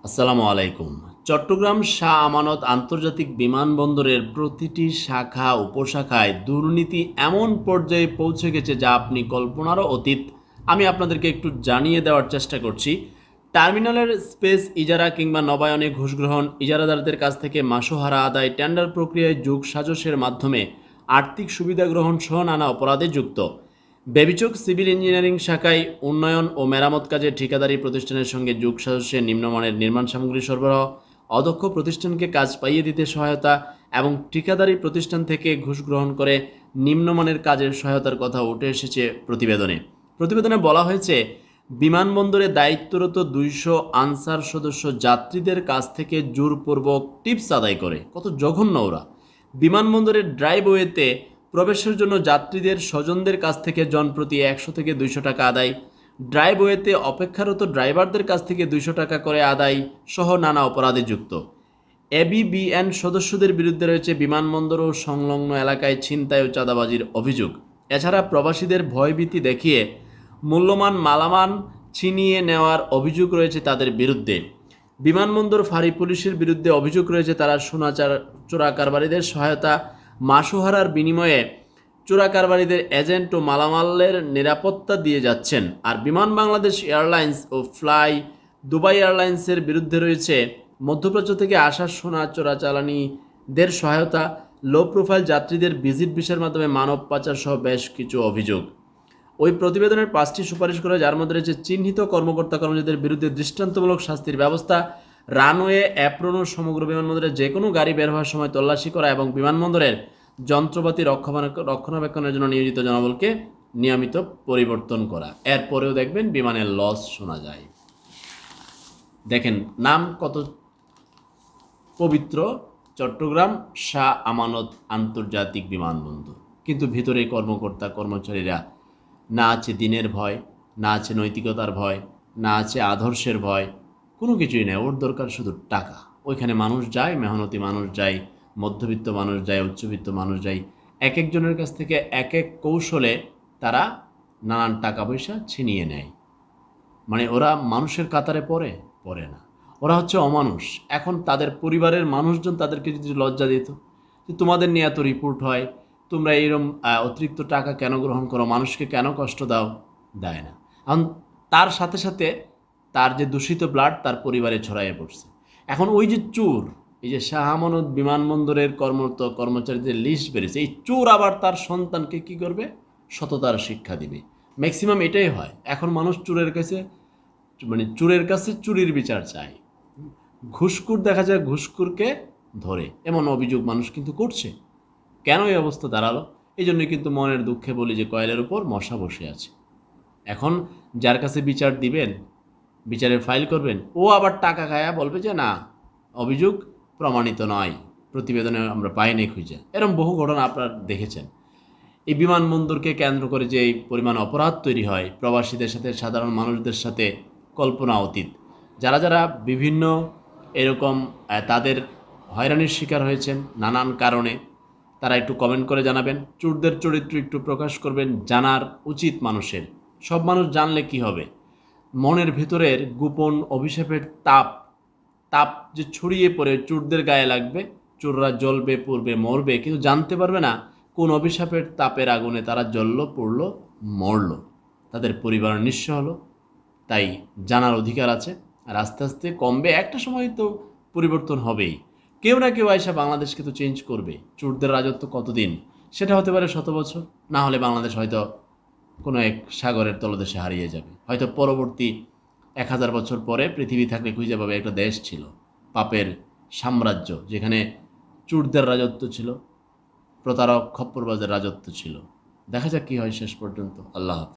আসসালামু আলাইকুম। চট্টগ্রাম শাহ আমানত আন্তর্জাতিক বিমানবন্দরের প্রতিটি শাখা উপশাখায় দুর্নীতি এমন পর্যায়ে পৌঁছে গেছে যা আপনি কল্পনারও অতীত। আমি আপনাদেরকে একটু জানিয়ে দেওয়ার চেষ্টা করছি। টার্মিনালের স্পেস ইজারা কিংবা নবায়নে ঘুষ গ্রহণ, ইজারাদারদের কাছ থেকে মাসোহারা আদায়, টেন্ডার প্রক্রিয়ায় যোগ সাজসের মাধ্যমে আর্থিক সুবিধা গ্রহণ সহ নানা অপরাধে যুক্ত। বেবিচক সিভিল ইঞ্জিনিয়ারিং শাখায় উন্নয়ন ও মেরামত কাজে ঠিকাদারি প্রতিষ্ঠানের সঙ্গে যোগসাজশে নিম্নমানের নির্মাণ সামগ্রী সরবরাহ, অদক্ষ প্রতিষ্ঠানকে কাজ পাইয়ে দিতে সহায়তা এবং ঠিকাদারি প্রতিষ্ঠান থেকে ঘুষ গ্রহণ করে নিম্নমানের কাজের সহায়তার কথা উঠে এসেছে প্রতিবেদনে। প্রতিবেদনে বলা হয়েছে, বিমানবন্দরে দায়িত্বরত 200 আনসার সদস্য যাত্রীদের কাছ থেকে জোরপূর্বক টিপস আদায় করে। কত জঘন্য ওরা! বিমানবন্দরের ড্রাইভওয়েতে প্রবেশের জন্য যাত্রীদের স্বজনদের কাছ থেকে জনপ্রতি 100 থেকে 200 টাকা আদায়, ড্রাইভওয়েতে অপেক্ষারত ড্রাইভারদের কাছ থেকে 200 টাকা করে আদায় সহ নানা অপরাধে যুক্ত। এবিবিএন সদস্যদের বিরুদ্ধে রয়েছে বিমানবন্দর ও সংলগ্ন এলাকায় ছিনতাই ও চাঁদাবাজির অভিযোগ। এছাড়া প্রবাসীদের ভয়ভীতি দেখিয়ে মূল্যবান মালামাল ছিনিয়ে নেওয়ার অভিযোগ রয়েছে তাদের বিরুদ্ধে। বিমানবন্দর ফাঁড়ি পুলিশের বিরুদ্ধে অভিযোগ রয়েছে তারা সোনা চোরা কারবারিদের সহায়তা, মাসোহারার বিনিময়ে চোরা কারবারিদের এজেন্ট ও মালামালের নিরাপত্তা দিয়ে যাচ্ছেন। আর বিমান বাংলাদেশ এয়ারলাইন্স ও ফ্লাই দুবাই এয়ারলাইন্সের বিরুদ্ধে রয়েছে মধ্যপ্রাচ্য থেকে আসা সোনা চোরাচালানিদের সহায়তা, লো প্রোফাইল যাত্রীদের ভিজিট ভিসার মাধ্যমে মানব পাচার সহ বেশ কিছু অভিযোগ। ওই প্রতিবেদনের 5টি সুপারিশ করে, যার মধ্যে রয়েছে চিহ্নিত কর্মকর্তা কর্মচারীদের বিরুদ্ধে দৃষ্টান্তমূলক শাস্তির ব্যবস্থা, রানওয়ে অ্যাপ্রন ও সমগ্র বিমানবন্দরে যে কোনো গাড়ি বের হওয়ার সময় তল্লাশি করা এবং বিমানবন্দরের যন্ত্রপাতি রক্ষণাবেক্ষণের জন্য নিয়োজিত জনবলকে নিয়মিত পরিবর্তন করা। এরপরেও দেখবেন বিমানের লস শোনা যায়। দেখেন নাম কত পবিত্র, চট্টগ্রাম শাহ আমানত আন্তর্জাতিক বিমানবন্দর, কিন্তু ভিতরে কর্মকর্তা কর্মচারীরা না আছে দিনের ভয়, না আছে নৈতিকতার ভয়, না আছে আদর্শের ভয়, কোনো কিছুই নেই। ওর দরকার শুধু টাকা। ওইখানে মানুষ যায়, মেহনতি মানুষ যায়, মধ্যবিত্ত মানুষ যায়, উচ্চবিত্ত মানুষ যায়। এক একজনের কাছ থেকে এক এক কৌশলে তারা নানান টাকা পয়সা ছিনিয়ে নেয়। মানে ওরা মানুষের কাতারে পড়ে না, ওরা হচ্ছে অমানুষ। এখন তাদের পরিবারের মানুষজন তাদেরকে যদি লজ্জা দিত যে তোমাদের নিয়ে এত রিপোর্ট হয়, তোমরা এইরকম অতিরিক্ত টাকা কেন গ্রহণ করো, মানুষকে কেন কষ্ট দাও, দেয় না। এখন তার সাথে সাথে তার যে দূষিত ব্লাড তার পরিবারে ছড়াইয়ে পড়ছে। এখন ওই যে চোর, এই যে শাহ আমানত বিমানবন্দরের কর্মচারীদের লিস্ট বেরিয়েছে, এই চোর আবার তার সন্তানকে কি করবে, সততার শিক্ষা দিবে। ম্যাক্সিমাম এটাই হয়। এখন মানুষ চোরের কাছে চুরির বিচার চায়। ঘুষখোর দেখা যায় ঘুষখোরকে ধরে, এমন অভিযোগ মানুষ কিন্তু করছে। কেন এই অবস্থা দাঁড়ালো? এই জন্যই কিন্তু মনের দুঃখে বলি যে কয়েলের উপর মশা বসে আছে। এখন যার কাছে বিচার দিবেন, বিচারের ফাইল করবেন, ও আবার টাকা খায়া বলবে যে না, অভিযোগ প্রমাণিত নয়, প্রতিবেদনে আমরা পাইনি খুঁজে। এরকম বহু ঘটনা আপনারা দেখেছেন। এই বিমানবন্দরকে কেন্দ্র করে যে এই পরিমাণ অপরাধ তৈরি হয়, প্রবাসীদের সাথে সাধারণ মানুষদের সাথে কল্পনা অতীত। যারা যারা বিভিন্ন এরকম তাদের হয়রানির শিকার হয়েছেন নানান কারণে, তারা একটু কমেন্ট করে জানাবেন। চোরদের চরিত্র একটু প্রকাশ করবেন, জানার উচিত মানুষের। সব মানুষ জানলে কি হবে? মনের ভেতরের গোপন অভিশাপের তাপ যে ছড়িয়ে পড়ে চোরদের গায়ে লাগবে, চোররা জ্বলবে, পুড়বে, মরবে, কিন্তু জানতে পারবে না কোন অভিশাপের তাপের আগুনে তারা জ্বলল, পড়ল, মরল, তাদের পরিবার নিঃস্ব হলো। তাই জানার অধিকার আছে। আর আস্তে আস্তে কমবে, একটা সময় তো পরিবর্তন হবেই। কেউ না কেউ আয়সা বাংলাদেশকে তো চেঞ্জ করবে। চোরদের রাজত্ব কতদিন? সেটা হতে পারে 100 বছর, না হলে বাংলাদেশ হয়তো কোনো এক সাগরের তলদেশে হারিয়ে যাবে। হয়তো পরবর্তী 1000 বছর পরে পৃথিবী থাকলে খুঁজে পাবে একটা দেশ ছিল, পাপের সাম্রাজ্য, যেখানে চোরদের রাজত্ব ছিল, প্রতারক খপ্পরবাজের রাজত্ব ছিল। দেখা যাক কী হয় শেষ পর্যন্ত। আল্লাহ হাফেজ।